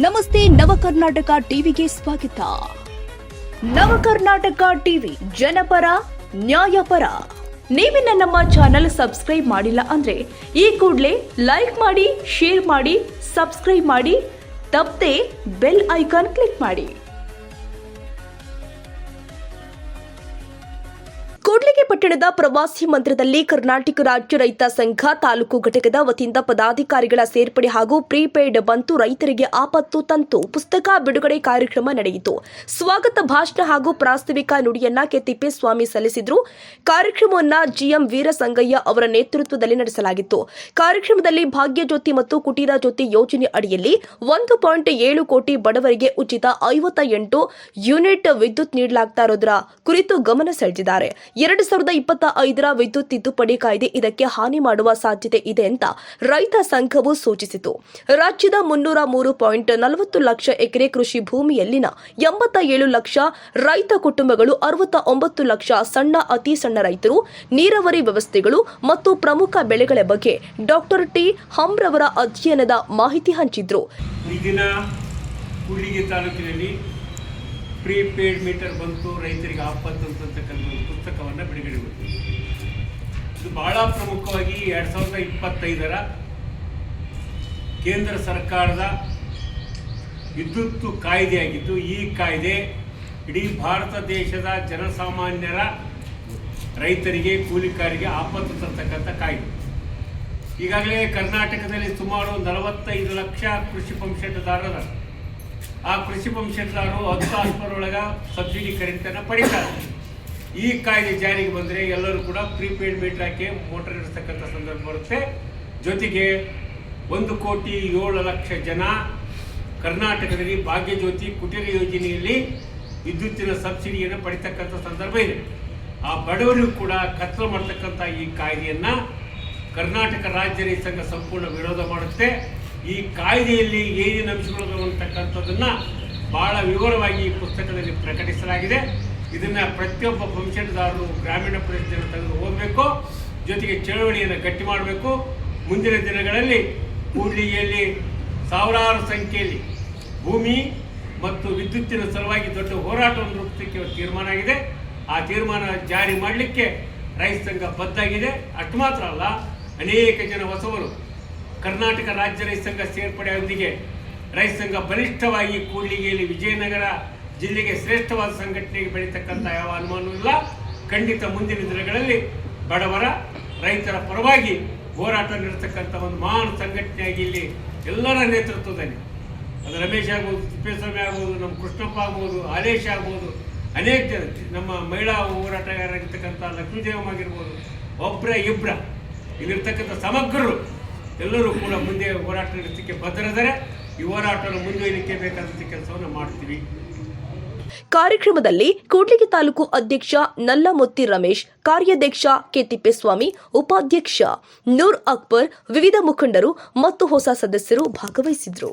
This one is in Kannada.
ನಮಸ್ತೆ ನವಕರ್ನಾಟಕ ಟಿವಿಗೆ ಸ್ವಾಗತ. ನವಕರ್ನಾಟಕ ಟಿವಿ ಜನಪರ ನ್ಯಾಯಪರ. ನೀವಿನ್ನ ನಮ್ಮ ಚಾನೆಲ್ ಸಬ್ಸ್ಕ್ರೈಬ್ ಮಾಡಿಲ್ಲ ಅಂದ್ರೆ ಈ ಕೂಡಲೇ ಲೈಕ್ ಮಾಡಿ, ಶೇರ್ ಮಾಡಿ, ಸಬ್ಸ್ಕ್ರೈಬ್ ಮಾಡಿ, ತಪ್ಪದೆ ಬೆಲ್ ಐಕಾನ್ ಕ್ಲಿಕ್ ಮಾಡಿ. ಕೂಡ್ಲಿಗಿ ಪಟ್ಟಣದ ಪ್ರವಾಸಿ ಮಂದಿರದಲ್ಲಿ ಕರ್ನಾಟಕ ರಾಜ್ಯ ರೈತ ಸಂಘ ತಾಲೂಕು ಘಟಕದ ವತಿಯಿಂದ ಪದಾಧಿಕಾರಿಗಳ ಸೇರ್ಪಡೆ ಹಾಗೂ ಪ್ರೀಪೇಯ್ಡ್ ಬಂತು ರೈತರಿಗೆ ಆಪತ್ತು ತಂತು ಪುಸ್ತಕ ಬಿಡುಗಡೆ ಕಾರ್ಯಕ್ರಮ ನಡೆಯಿತು. ಸ್ವಾಗತ ಭಾಷಣ ಹಾಗೂ ಪ್ರಾಸ್ತಾವಿಕ ನುಡಿಯನ್ನ ಕೆ ತಿಪ್ಪೇಸ್ವಾಮಿ ಸಲ್ಲಿಸಿದ್ರು. ಕಾರ್ಯಕ್ರಮವನ್ನು ಜಿಎಂ ವೀರಸಂಗಯ್ಯ ಅವರ ನೇತೃತ್ವದಲ್ಲಿ ನಡೆಸಲಾಗಿತ್ತು. ಕಾರ್ಯಕ್ರಮದಲ್ಲಿ ಭಾಗ್ಯ ಜ್ಯೋತಿ ಮತ್ತು ಕುಟೀರ ಜ್ಯೋತಿ ಯೋಜನೆ ಅಡಿಯಲ್ಲಿ 1.7 ಕೋಟಿ ಬಡವರಿಗೆ ಉಚಿತ 58 ಯೂನಿಟ್ ವಿದ್ಯುತ್ ನೀಡಲಾಗ್ತಾ ಇರೋದರ ಕುರಿತು ಗಮನ ಸೆಳೆದಿದ್ದಾರೆ. 2025ರ ವಿದ್ಯುತ್ ತಿದ್ದುಪಡಿ ಕಾಯ್ದೆ ಇದಕ್ಕೆ ಹಾನಿ ಮಾಡುವ ಸಾಧ್ಯತೆ ಇದೆ ಅಂತ ರೈತ ಸಂಘವು ಸೂಚಿಸಿತು. ರಾಜ್ಯದ 303.40 ಲಕ್ಷ ಎಕರೆ ಕೃಷಿ ಭೂಮಿಯಲ್ಲಿನ 87 ಲಕ್ಷ ರೈತ ಕುಟುಂಬಗಳು, 69 ಲಕ್ಷ ಸಣ್ಣ ಅತಿ ಸಣ್ಣ ರೈತರು, ನೀರಾವರಿ ವ್ಯವಸ್ಥೆಗಳು ಮತ್ತು ಪ್ರಮುಖ ಬೆಳೆಗಳ ಬಗ್ಗೆ ಡಾಕ್ಟರ್ ಟಿ ಹಂರವರ ಅಧ್ಯಯನದ ಮಾಹಿತಿ ಹಂಚಿದ್ರು. ಈ ದಿನ ಕೂಡ್ಲಿಗಿ ತಾಲೂಕಿನಲ್ಲಿ ಪ್ರೀಪೇಯ್ಡ್ ಮೀಟರ್ ಬಂತು ರೈತರಿಗೆ ಆಪತ್ತು ಅಂತಕ್ಕಂಥ ಪುಸ್ತಕವನ್ನು ಬಿಡುಗಡೆ ಮಾಡಿದೆ. ಇದು ಬಹಳ ಪ್ರಮುಖವಾಗಿ 2025ರ ಕೇಂದ್ರ ಸರ್ಕಾರದ ವಿದ್ಯುತ್ ಕಾಯ್ದೆಯಾಗಿದ್ದು, ಈ ಕಾಯ್ದೆ ಇಡೀ ಭಾರತ ದೇಶದ ಜನಸಾಮಾನ್ಯರ ರೈತರಿಗೆ, ಕೂಲಿಕಾರಿಗೆ ಆಪತ್ತು ತರ್ತಕ್ಕಂಥ ಕಾಯ್ದೆ. ಈಗಾಗಲೇ ಕರ್ನಾಟಕದಲ್ಲಿ ಸುಮಾರು 45 ಲಕ್ಷ ಕೃಷಿ ಪಂಪ್ಸೆಟ್ದಾರರ ಆ ಕೃಷಿ ಪಂಪ್ಸೆಟ್ದಾರರು 10 ಆಸ್ಪರೊಳಗೆ ಸಬ್ಸಿಡಿ ಕರೆಂಟನ್ನು ಪಡಿತಾರೆ. ಈ ಕಾಯ್ದೆ ಜಾರಿಗೆ ಬಂದರೆ ಎಲ್ಲರೂ ಕೂಡ ಪ್ರೀಪೇಯ್ಡ್ ಮೀಟರ್ ಹಾಕಿ ಮೋಟರ್ ಇಡಿಸ್ತಕ್ಕಂಥ ಸಂದರ್ಭ ಬರುತ್ತೆ. ಜೊತೆಗೆ 1,07,00,000 ಜನ ಕರ್ನಾಟಕದಲ್ಲಿ ಭಾಗ್ಯ ಜ್ಯೋತಿ ಕುಟೀರ ಯೋಜನೆಯಲ್ಲಿ ವಿದ್ಯುತ್ತಿನ ಸಬ್ಸಿಡಿಯನ್ನು ಪಡಿತಕ್ಕಂಥ ಸಂದರ್ಭ ಇದೆ. ಆ ಬಡವರಿಗೂ ಕೂಡ ಕತ್ತಲು ಮಾಡ್ತಕ್ಕಂಥ ಈ ಕಾಯ್ದೆಯನ್ನು ಕರ್ನಾಟಕ ರಾಜ್ಯ ರೈತ ಸಂಘ ಸಂಪೂರ್ಣ ವಿರೋಧ ಮಾಡುತ್ತೆ. ಈ ಕಾಯ್ದೆಯಲ್ಲಿ ಏನೇನು ಅಂಶಗಳು ಅಂತಕ್ಕಂಥದ್ದನ್ನು ಬಹಳ ವಿವರವಾಗಿ ಈ ಪುಸ್ತಕದಲ್ಲಿ ಪ್ರಕಟಿಸಲಾಗಿದೆ. ಇದನ್ನು ಪ್ರತಿಯೊಬ್ಬ ಪಂಪ್ಸೆಟ್ದಾರರು ಗ್ರಾಮೀಣ ಪ್ರದೇಶದಲ್ಲಿ ತೆಗೆದು ಓದಬೇಕು. ಜೊತೆಗೆ ಚಳವಳಿಯನ್ನು ಗಟ್ಟಿ ಮಾಡಬೇಕು. ಮುಂದಿನ ದಿನಗಳಲ್ಲಿ ಕೂಡ್ಲಿಗಿಯಲ್ಲಿ ಸಾವಿರಾರು ಸಂಖ್ಯೆಯಲ್ಲಿ ಭೂಮಿ ಮತ್ತು ವಿದ್ಯುತ್ತಿನ ಸಲುವಾಗಿ ದೊಡ್ಡ ಹೋರಾಟವನ್ನು ರೂಪಿಸಲಿಕ್ಕೆ ತೀರ್ಮಾನ ಆಗಿದೆ. ಆ ತೀರ್ಮಾನ ಜಾರಿ ಮಾಡಲಿಕ್ಕೆ ರೈತ ಸಂಘ ಬದ್ಧಾಗಿದೆ. ಅಷ್ಟು ಮಾತ್ರ ಅಲ್ಲ, ಅನೇಕ ಜನ ಹೊಸವರು ಕರ್ನಾಟಕ ರಾಜ್ಯ ರೈತ ಸಂಘ ಸೇರ್ಪಡೆಯೊಂದಿಗೆ ರೈತ ಸಂಘ ಬಲಿಷ್ಠವಾಗಿ ಕೂಡ್ಲಿಗಿಯಲ್ಲಿ ವಿಜಯನಗರ ಜಿಲ್ಲೆಗೆ ಶ್ರೇಷ್ಠವಾದ ಸಂಘಟನೆಗೆ ಬೆಳೀತಕ್ಕಂಥ ಯಾವ ಅನುಮಾನವೂ ಇಲ್ಲ. ಖಂಡಿತ ಮುಂದಿನ ದಿನಗಳಲ್ಲಿ ಬಡವರ ರೈತರ ಪರವಾಗಿ ಹೋರಾಟ ನಡೆಸ್ತಕ್ಕಂಥ ಒಂದು ಮಹಾನ್ ಸಂಘಟನೆಯಾಗಿ ಇಲ್ಲಿ ಎಲ್ಲರ ನೇತೃತ್ವದಲ್ಲಿ, ಅದು ರಮೇಶ್ ಆಗ್ಬೋದು, ತಿಪ್ಪೇಸ್ವಾಮಿ ಆಗ್ಬೋದು, ನಮ್ಮ ಕೃಷ್ಣಪ್ಪ ಆಗ್ಬೋದು, ಆಲೇಶ್ ಆಗ್ಬೋದು, ಅನೇಕ ಜನ, ನಮ್ಮ ಮಹಿಳಾ ಹೋರಾಟಗಾರರಾಗಿರ್ತಕ್ಕಂಥ ಲಕ್ಷ್ಮೀದೇವಮ್ಮ ಆಗಿರ್ಬೋದು, ಒಬ್ಬರ ಇಬ್ಬರ ಇಲ್ಲಿರ್ತಕ್ಕಂಥ ಸಮಗ್ರರು ಎಲ್ಲರೂ ಕೂಡ ಮುಂದೆ ಹೋರಾಟ ನಡೆಸಲಿಕ್ಕೆ ಬದ್ಧರಿದ್ದಾರೆ. ಈ ಹೋರಾಟವನ್ನು ಮುಂದುವರಿಲಿಕ್ಕೆ ಬೇಕಾದಂಥ ಕೆಲಸವನ್ನು ಮಾಡ್ತೀವಿ. ಕಾರ್ಯಕ್ರಮದಲ್ಲಿ ಕೂಡ್ಲಿಗಿ ತಾಲೂಕು ಅಧ್ಯಕ್ಷ ನಲ್ಲಮುತ್ತಿ ರಮೇಶ್, ಕಾರ್ಯಾಧ್ಯಕ್ಷ ಕೆ ತಿಪ್ಪೇಸ್ವಾಮಿ, ಉಪಾಧ್ಯಕ್ಷ ನೂರ್ ಅಕ್ಬರ್, ವಿವಿಧ ಮುಖಂಡರು ಮತ್ತು ಹೊಸ ಸದಸ್ಯರು ಭಾಗವಹಿಸಿದ್ರು.